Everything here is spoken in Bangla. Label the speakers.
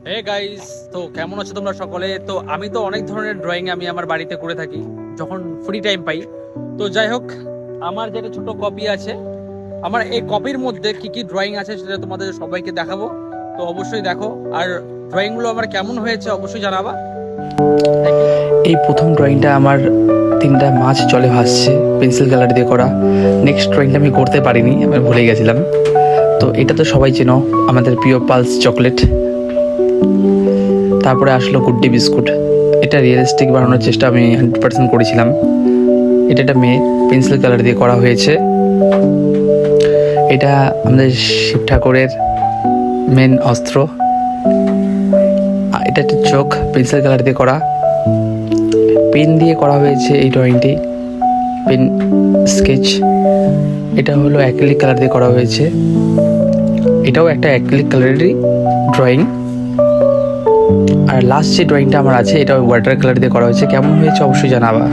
Speaker 1: হে গাইস, তো কেমন আছো তোমরা সকলে? তো আমি তো অনেক ধরনের ড্রয়িং আমি আমার বাড়িতে করে থাকি যখন ফ্রি টাইম পাই। তো যাই হোক, আমার যেটা ছোট কপি আছে, আমার এই কপির মধ্যে কি কি ড্রয়িং আছে সেটা তোমাদের সবাইকে দেখাবো। তো অবশ্যই দেখো, আর ড্রয়িংগুলো আমার কেমন হয়েছে অবশ্যই জানাবা।
Speaker 2: এই প্রথম ড্রয়িংটা আমার তিনটা মাছ জলে ভাসছে পেন্সিল কালার দিয়ে করা। নেক্সট ড্রয়িংটা আমি করতে পারিনি, আমি ভুলে গেছিলাম। তো এটা তো সবাই চেনো, আমাদের প্রিয় পালস চকলেট। তারপরে আসলো গুড্ডি বিস্কুট। এটা রিয়েলিস্টিক বানানোর চেষ্টা আমি 100% করেছিলাম। এটা একটা মেয়ে, পেন্সিল কালার দিয়ে করা হয়েছে। এটা আমাদের শিব ঠাকুরের মেন অস্ত্র। এটা একটা চোখ, পেন্সিল কালার দিয়ে করা। পেন দিয়ে করা হয়েছে এই ড্রয়িংটি, পেন স্কেচ। এটা হলো অ্যাক্রিলিক কালার দিয়ে করা হয়েছে। এটাও একটা অ্যাক্রিলিক কালারেরই ড্রয়িং। আর লাস্ট যে ড্রয়িংটা আমার আছে, এটা ওয়াটার কালার দিয়ে করা হয়েছে। কেমন হয়েছে অবশ্যই জানাবা।